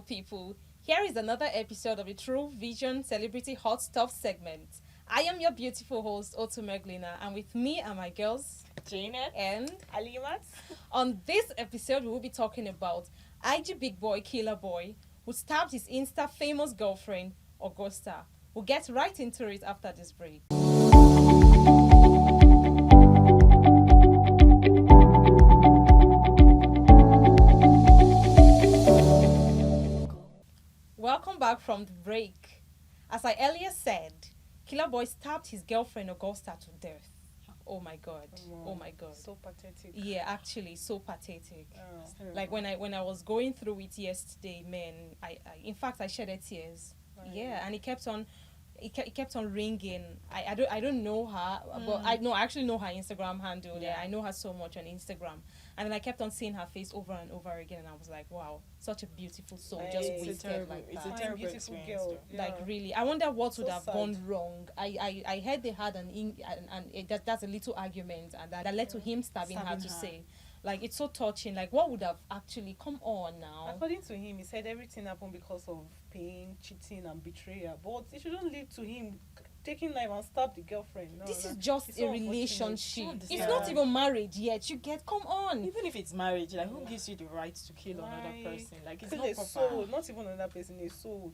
people. Here is another episode of the True Vision Celebrity Hot Stuff segment. I am your beautiful host, Otu Meglina, and with me are my girls, Janet and Alimat. On this episode, we will be talking about IG big boy Killaboi, who stabbed his Insta famous girlfriend, Augusta. We'll get right into it after this break. Welcome back from the break. As I earlier said, Killaboi stabbed his girlfriend Augusta to death. Oh my god. Wow. Oh my god. So pathetic. Yeah, actually so pathetic. Oh. Like when I was going through it yesterday, man, I in fact I shedded tears. Right. Yeah, and it kept on ringing. I don't know her, but I actually know her Instagram handle. Yeah, I know her so much on Instagram, and then I kept on seeing her face over and over again, and I was like, wow, such a beautiful soul, just wasted like it's that. a terrible beautiful girl. Yeah. Like really, I wonder what would have sad. gone wrong. I heard they had that's a little argument, and that led to him stabbing her to say. Like, it's so touching. Like, what would have actually... Come on now. According to him, he said everything happened because of pain, cheating, and betrayal. But it shouldn't lead to him taking knife and stab the girlfriend. No, this is just it's a relationship. It's Yeah. not even married yet. You get... Come on. Even if it's marriage, like, who gives you the right to kill another person? Like, it's not a proper. soul, not even another person, a soul.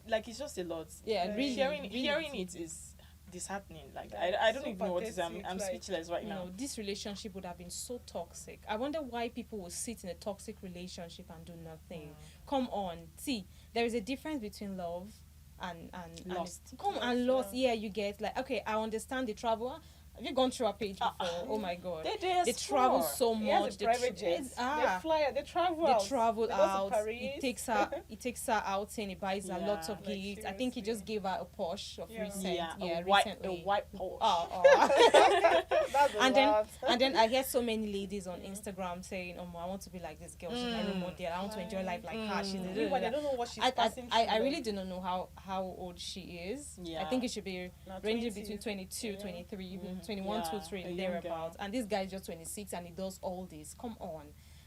Like, it's just a lot. Yeah, really. Hearing it is disheartening. Like, I don't so even know what to say. I'm pathetic, speechless right now. No, this relationship would have been so toxic. I wonder why people will sit in a toxic relationship and do nothing. Come on. See, there is a difference between love and Lost. Lost. Yeah, you get like, okay, I understand the travel. Have you gone through a page before? Oh my god. They travel so He has much. a private jet. They travel They out. travel They go to out. Paris. He takes her out and he buys her lots of like, gifts. I think he just gave her a Porsche of recent. a Recently. white Porsche. That's a and lot. then I hear so many ladies on Instagram saying, "Oh, I want to be like this girl. She's my role model. I want to enjoy life like her." She's Meanwhile, they don't know what she's passing through. I really do not know how old she is. Yeah. I think it should be Now, ranging 20, between 22, 23, even 21, Yeah, 23, a young thereabouts. girl. And this guy is just 26 and he does all this. Come on.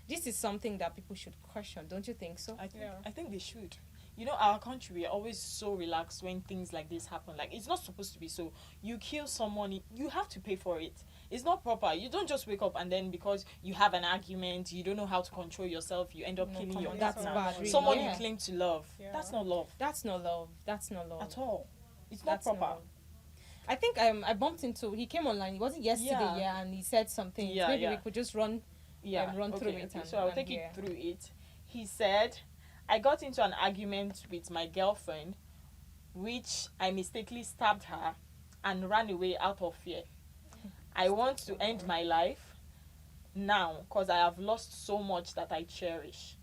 This is something that people should question, don't you think so? I think they should. You know, our country, we're always so relaxed when things like this happen. Like, it's not supposed to be so. You kill someone, you have to pay for it. It's not proper. You don't just wake up and then because you have an argument, you don't know how to control yourself, you end up killing your That's partner. bad. Really. Someone Yeah. you claim to love. Yeah. That's not love That's not love. That's not love. at all. It's not That's not proper. love. I think I bumped into. He came online. It wasn't yesterday, Yeah. and he said something. Yeah, Maybe yeah. we could just run through it. So I'll take it through it. He said, I got into an argument with my girlfriend, which I mistakenly stabbed her and ran away out of fear. I want to end my life now because I have lost so much that I cherish.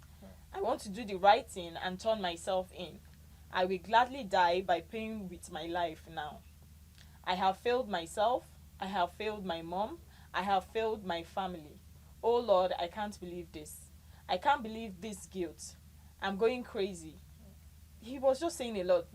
I want to do the right thing and turn myself in. I will gladly die by paying with my life now. I have failed myself. I have failed my mom. I have failed my family. Oh Lord, I can't believe this. I can't believe this guilt. I'm going crazy. He was just saying a lot.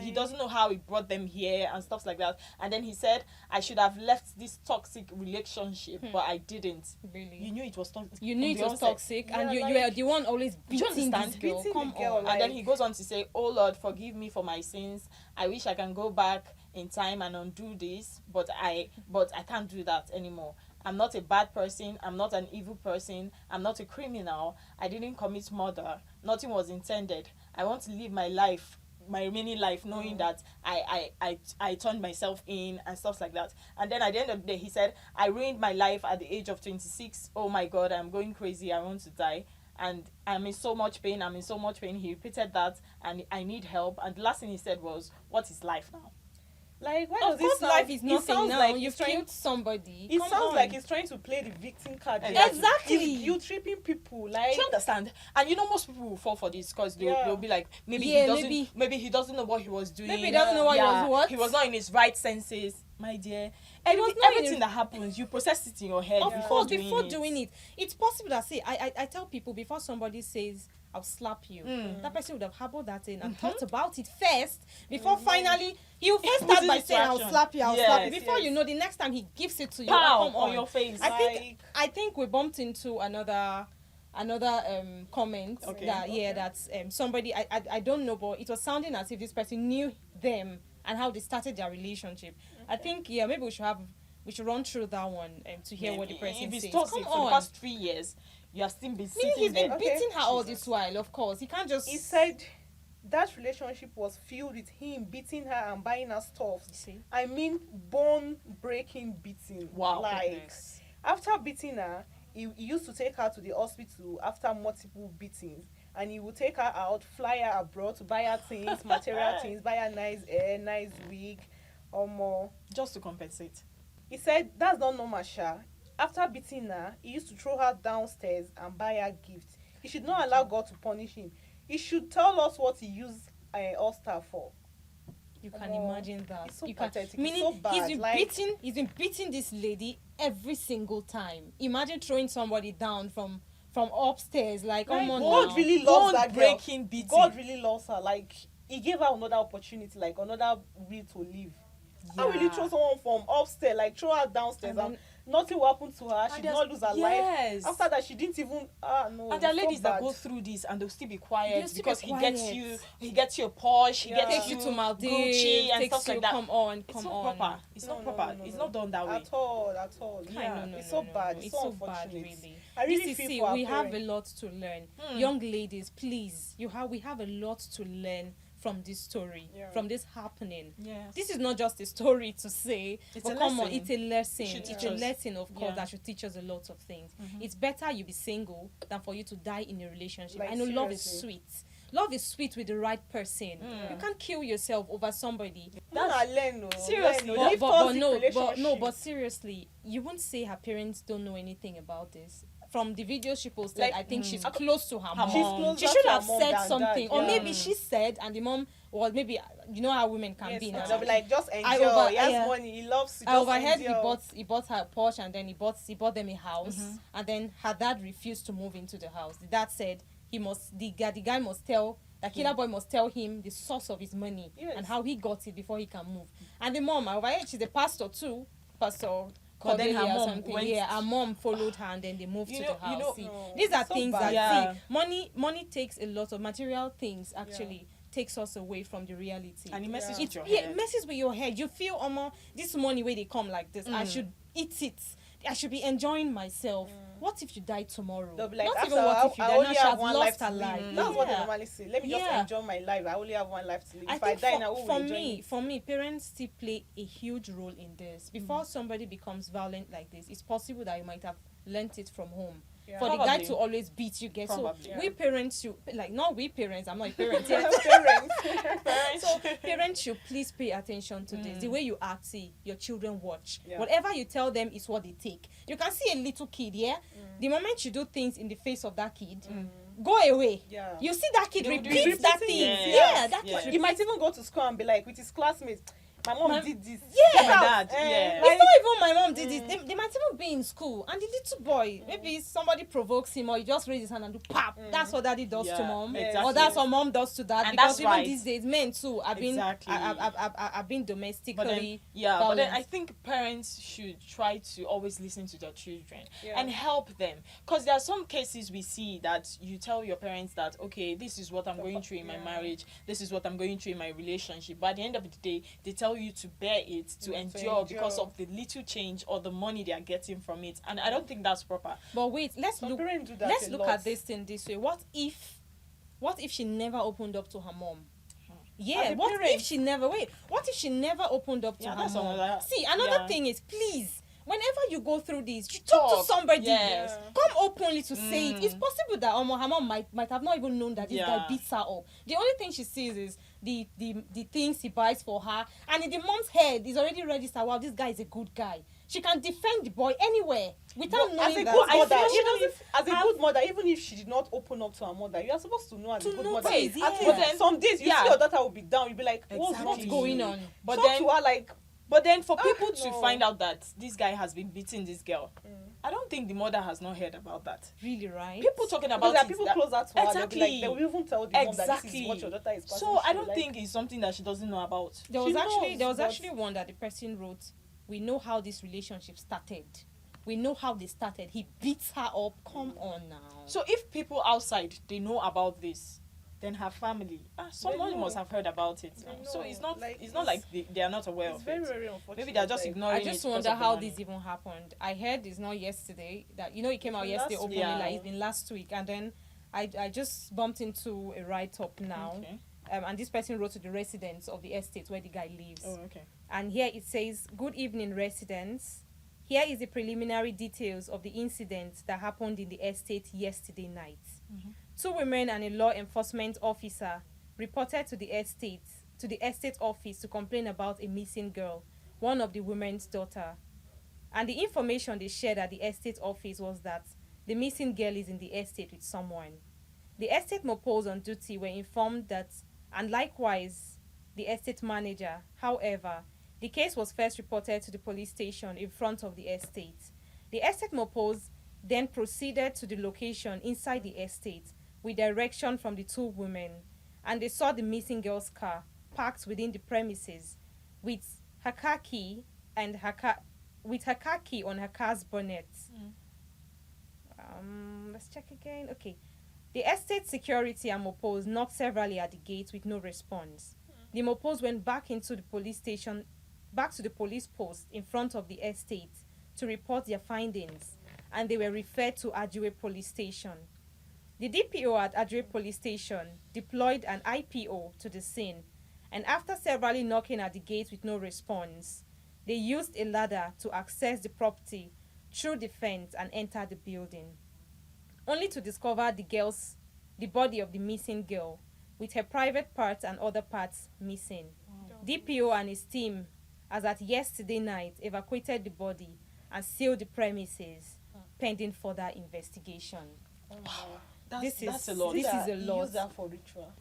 He doesn't know how he brought them here and stuff like that. And then he said, I should have left this toxic relationship, but I didn't. Really? You knew it was toxic. You knew it was toxic, and you like, were the one always beating this understand? girl. Beating Come the girl, on. like- And then he goes on to say, oh Lord, forgive me for my sins. I wish I can go back in time and undo this, but I can't do that anymore. I'm not a bad person. I'm not an evil person. I'm not a criminal. I didn't commit murder. Nothing was intended. I want to live my life, my remaining life, knowing that I turned myself in and stuff like that. And then at the end of the day, he said, I ruined my life at the age of 26. Oh my God, I'm going crazy. I want to die. And I'm in so much pain. I'm in so much pain. He repeated that, and I need help. And the last thing he said was, what is life now? Like, why Of does course, this life sound- is it nothing sounds now. like You've he's trying- killed somebody. It Come sounds on. like he's trying to play the victim card. Exactly. He's guilt tripping people. Like, Do you understand? And you know, most people will fall for this because they'll be like, maybe he doesn't know what he was doing. Maybe he doesn't know what he was what? He was not in his right senses, my dear. was not in Everything his- that happens, you process it in your head Of before course, doing before it. doing it, it's possible that I tell people before somebody says I'll slap you, that person would have harbored that in and thought about it first before finally he'll first start by saying I'll slap you, slap you. Before you know, the next time he gives it to you, Pow, come on your face. I think we bumped into another comment Okay. that that's somebody I don't know, but it was sounding as if this person knew them and how they started their relationship. I think maybe we should run through that one to hear what the person if says. it's toxic Come for the on. past 3 years, you have still been Meaning sitting he's been there. beating her all Jesus. this while, of course. He can't just. He said that relationship was filled with him beating her and buying her stuff. You see? I mean, bone breaking beating. Wow. Like, Goodness. after beating her, he used to take her to the hospital after multiple beatings. And he would take her out, fly her abroad to buy her things, material things, buy her nice hair, nice wig, or more. Just to compensate. He said that's not normal, Sha. After beating her, he used to throw her downstairs and buy her gifts. He should not allow God to punish him. He should tell us what he used All-Star for. You can Omo, imagine that. it's so You can, pathetic, it's meaning so bad, he's been beating this lady every single time. Imagine throwing somebody down from upstairs, like Right, on God now. really loves that girl. Bone-breaking beating. God really loves her. Like, he gave her another opportunity, like another will to live. How will you throw someone from upstairs, like throw her downstairs, And and nothing will happen to her? She did not lose her yes. life. After that, she didn't even. No. And there are it's so ladies that bad. go through this and they'll still be They'll quiet still be because quiet. he gets you a Porsche, he Yeah. gets Takes you to Maldives, Gucci and takes stuff you, like that. come on. It's not proper. It's No, not no, proper. no, no, It's no. not done that way. At all. Yeah. No, It's so bad. It's so so bad, unfortunate. really. I really This is feel see, for our we have a parents. lot to learn. Young ladies, please, we have a lot to learn from this story, Yeah. from this happening. Yes. This is not just a story to say, It's but a come on, lesson. it's a lesson. It should teach It's a us. lesson, of course, Yeah. that should teach us a lot of things. It's better you be single than for you to die in a relationship. Like, I know love is seriously. sweet. Love is sweet with the right person. You can't kill yourself over somebody. That's learn, no. Seriously. Learn, no. Leave toxic But seriously, you won't say her parents don't know anything about this. From the video she posted, Like, I think she's close to her mom. She's closer She should to her have mom said than something, dad, or yeah. maybe she said, and the mom, well, maybe you know how women can Yes, be and now. they'll be like, just enjoy. I He has yeah. money. He loves. I Just overheard enjoy. he bought her a Porsche, and then he bought them a house, and then her dad refused to move into the house. The dad said the guy must tell. The Killaboi must tell him the source of his money Yes. and how he got it before he can move. And the mom, I overheard she's a pastor too, Pastor But then her Cordelia or mom something. went- Yeah, her mom followed her and then they moved You to know- the house. you know- See, No, these are it's so things bad. that Yeah. see, money takes a lot of material things actually takes us away from the reality. And it messes Yeah. with your Yeah, head. it messes with your head. You feel, this money where they come like this, I should eat it. I should be enjoying myself. What if you die tomorrow? They'll be like, Not after even what if you I die. only Now she have has one life lost to her live. life. That's what they Yeah. normally say. Let me just Yeah. enjoy my life. I only have one life to live. I If I think die now, who will for enjoy me, it? for me, parents still play a huge role in this. Before somebody becomes violent like this, it's possible that you might have learnt it from home. Yeah. For the guy Probably. to always beat you, get Probably. so Yeah. we parents should not we parents. I'm not a parent yet. Parents. So parents should please pay attention to this. The way you act, see your children watch. Yeah. Whatever you tell them is what they take. You can see a little kid, yeah. The moment you do things in the face of that kid, go away. Yeah. You see that kid They would be repeat that repeating thing. it. Yeah, that Yeah. kid. He might even go to school and be like with his classmates. My mom did this. Yeah. Get My out. dad, yeah. It's not even my mom did it. They might even be in school, and the little boy, maybe somebody provokes him, or he just raises his hand and do pap. That's what daddy does to Yeah, mom, exactly. or that's what mom does to dad. And Because that's even right. these days, men too have been, Exactly. have been domestically. But then I violent. think parents should try to always listen to their children Yeah. and help them, because there are some cases we see that you tell your parents that, okay, this is what I'm going through in my marriage, this is what I'm going through in my relationship, but at the end of the day they tell you to bear it, to endure because of the little change or the money they are getting from it, and I don't think that's proper. But wait, let's Some look. parents do that Let's a look lot. at this thing this way. What if she never opened up to her mom? Yeah, As a what if parent. she never What if she never opened up to Yeah, her that's mom? another- See, another yeah. thing is, please, whenever you go through this, you talk to Talk, somebody. yes. Come openly to say it. It's possible that her mom might have not even known that this guy Yeah. beats her up. The only thing she sees is the things he buys for her, and in the mom's head is already registered. Wow, this guy is a good guy. She can defend the boy anywhere without As knowing a that. good I mother, feel she even doesn't if as a good mother, even if she did not open up to her mother, you are supposed to know as a To good know mother. things, At yeah. least But then- some days you yeah. see your daughter will be down, you'll be like, what's Exactly. going on? But Talk then to her like, But then for people to no. find out that this guy has been beating this girl, I don't think the mother has not heard about that. Really, right? People talking because about there are it. people that- closer to her, they'll be Exactly. like, they will even tell the mom that this is Exactly. what your daughter is passing So I through, don't like, think it's something that she doesn't know about. There She was knows, actually but- one that the person wrote. We know how this relationship started. We know how they started. He beats her up. Come on now. So if people outside they know about this, then her family, someone know. must have heard about it. They So know. it's not Like, it's not like they are not aware It's of very, it. very unfortunate. Maybe they're just like, ignoring I it. just because wonder of the how money. this even happened. I heard it's not yesterday that it came out It's yesterday last openly, week. Yeah. like it's been last week, and then I just bumped into a write up now, Okay. and this person wrote to the residents of the estate where the guy lives, Oh, okay. and here it says, "Good evening, residents. Here is the preliminary details of the incident that happened in the estate yesterday night. Mhm. 2 women and a law enforcement officer reported to the estate office to complain about a missing girl, one of the women's daughter. And the information they shared at the estate office was that the missing girl is in the estate with someone. The estate mopos on duty were informed that, and likewise the estate manager. However, the case was first reported to the police station in front of the estate. The estate mopos then proceeded to the location inside the estate with direction from the 2 women, and they saw the missing girl's car parked within the premises with her car key on her car's bonnet. Let's check again. Okay. The estate security and mopos knocked severally at the gate with no response. The mopos went back to the police post in front of the estate to report their findings, and they were referred to Adjue police station. The DPO at Adjue police station deployed an IPO to the scene, and after severally knocking at the gate with no response, they used a ladder to access the property through the fence and enter the building, only to discover the body of the missing girl, with her private parts and other parts missing. DPO and his team, as at yesterday night, evacuated the body and sealed the premises, pending further investigation. That's a lot. This is a He lot. used that for ritual.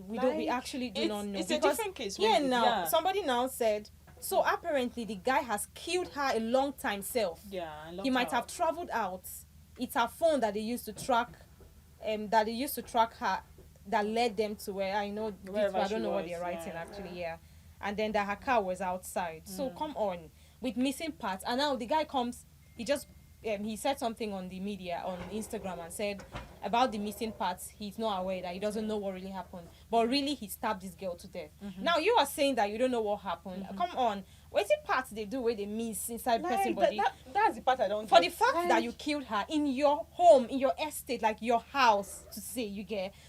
We actually do not know. It's a because- different case. Yeah, when- now somebody now said, so apparently the guy has killed her a long time self. Yeah, I love He might her. have traveled out. It's her phone that they used to track her, that led them to where I know. Wherever I she don't know what was, they're writing yeah. actually. Yeah, and then that her car was outside. So come on, with missing parts, and now the guy comes. He said something on the media on Instagram and said about the missing parts. He's not aware that he doesn't know what really happened, but really he stabbed this girl to death. Now you are saying that you don't know what happened. Come on, what is it parts they do where they miss inside person body? That's the part I don't For get. the fact that you killed her in your home, in your estate, like your house, to say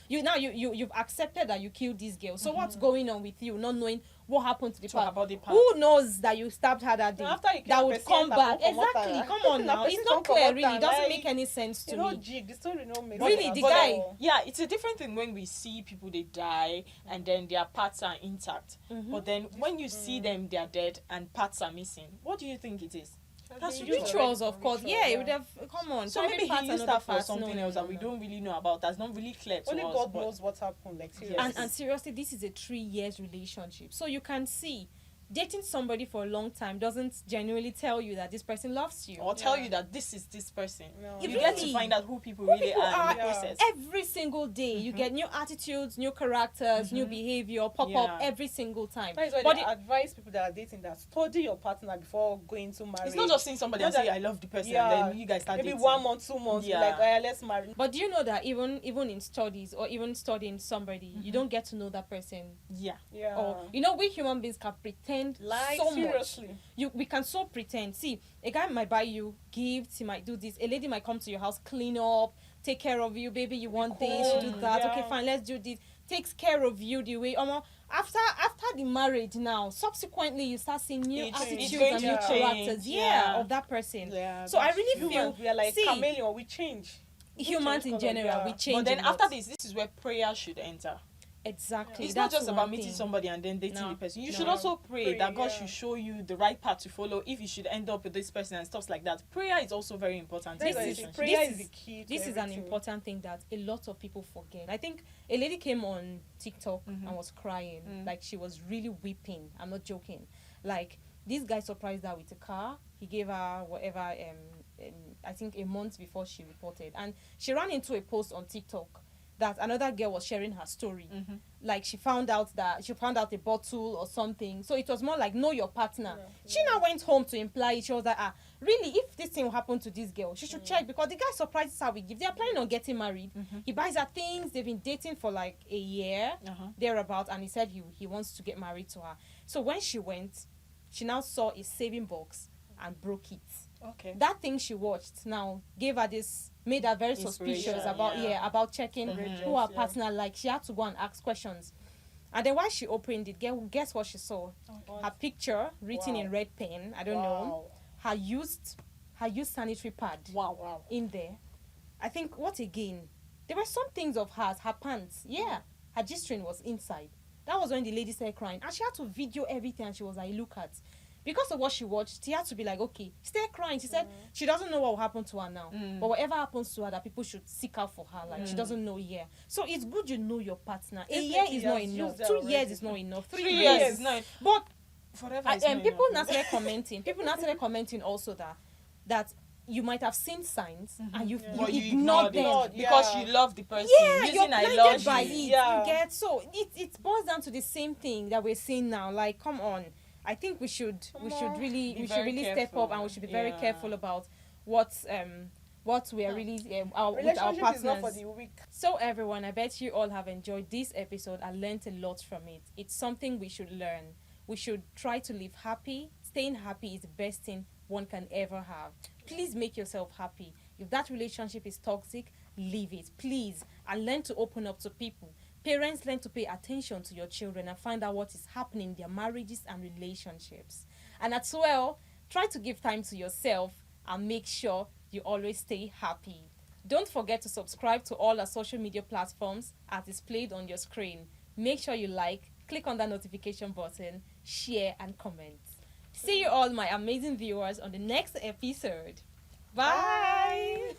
you've accepted that you killed this girl. So what's going on with you, not knowing what happened to the To her part? body part. Who knows that you stabbed her that day? After you kill That the would person, come that back. come from Exactly. water. Come on That now. person It's not come from clear, water, really. It doesn't like, make any sense to You know, me. jig. The story don't make Really, sense the at guy- all. Yeah, it's a different thing when we see people they die and then their parts are intact. But then when you see them, they are dead and parts are missing. What do you think it is? That's They ritual. use Rituals, already of for course. ritual, Yeah, it would have come on. So Private maybe parts he and used other that for parts. something No, else no, that we no. don't really know about. That's not really clear to Only us. God but- knows what happened. Like seriously. Yes. And seriously, this is a 3 years relationship. So you can see, dating somebody for a long time doesn't genuinely tell you that this person loves you. Or tell Yeah. you that this is this person. No. You It get to really- find out who people Who really people are in the are. process. Every single day, you get new attitudes, new characters, new behavior pop Yeah. up every single time. That is why But they advise people that are dating that study your partner before going to marry. It's not just seeing somebody and Not say, that- I love the person, Yeah. and then you guys start maybe dating. 1 month, 2 months. Yeah. Like, oh, yeah, let's marry. But do you know that even in studies or even studying somebody, you don't get to know that person. Yeah. Yeah. Or we human beings can pretend like so seriously. much. We can so pretend. See, a guy might buy you gifts, he might do this. A lady might come to your house, clean up, take care of you, baby. You want this, you do that. Yeah. Okay, fine, let's do this. Takes care of you the way. After the marriage, now subsequently you start seeing new It's attitudes going and to new change, characters. yeah. Of that person. Yeah. So I really feel Humans, we are like see, chameleon. We change. humans in change general, colour, we yeah. change. But then a lot. after this is where prayer should enter. exactly, It's not that's just about one meeting thing. somebody and then dating No. the person. You No. should also pray that God yeah. should show you the right path to follow if you should end up with this person and stuff like that. Prayer is also very important. in This That's why is- I say relationship. prayer this is is- the key. To This is an everything. important thing that a lot of people forget. I think a lady came on TikTok and was crying, like she was really weeping. I'm not joking. Like this guy surprised her with a car. He gave her whatever. I think a month before she reported, and she ran into a post on TikTok that another girl was sharing her story. Mm-hmm. Like she found out a bottle or something. So it was more like know your partner. She now went home to imply it. She was like, really, if this thing will happen to this girl, she should check, because the guy surprises her with gifts. They are planning on getting married. He buys her things. They've been dating for like a year, thereabout, and he said he wants to get married to her. So when she went, she now saw a saving box and broke it. Okay. That thing she watched now made her very suspicious about checking who her partner like. She had to go and ask questions. And then while she opened it, guess what she saw? Her picture written in red pen. I don't know. Her used sanitary pad in there. I think, what again? There were some things of hers, her pants. Yeah. Her G-string was inside. That was when the lady started crying. And she had to video everything, and she was like, look at. Because of what she watched, she had to be like, okay, stay crying. She said she doesn't know what will happen to her now. But whatever happens to her, that people should seek out for her. Like, she doesn't know yet. So it's good you know your partner. A year is not enough. 2 years is not enough. 3 years is not enough. But forever is and not people enough. now started commenting. People now started commenting also that you might have seen signs and you ignored them. Because you love the person. Yeah, Using you're I blinded love by you. it. Yeah. You get, so it boils down to the same thing that we're seeing now. Like, come on. I think we should really step up, and we should be very careful about what we are really with our Relationship is not for partners. the weak. So everyone, I bet you all have enjoyed this episode and learned a lot from it. It's something we should learn. We should try to live happy. Staying happy is the best thing one can ever have. Please make yourself happy. If that relationship is toxic, leave it, please, and learn to open up to people. Parents, learn to pay attention to your children and find out what is happening in their marriages and relationships. And as well, try to give time to yourself and make sure you always stay happy. Don't forget to subscribe to all our social media platforms as displayed on your screen. Make sure you like, click on that notification button, share and comment. See you all, my amazing viewers, on the next episode. Bye.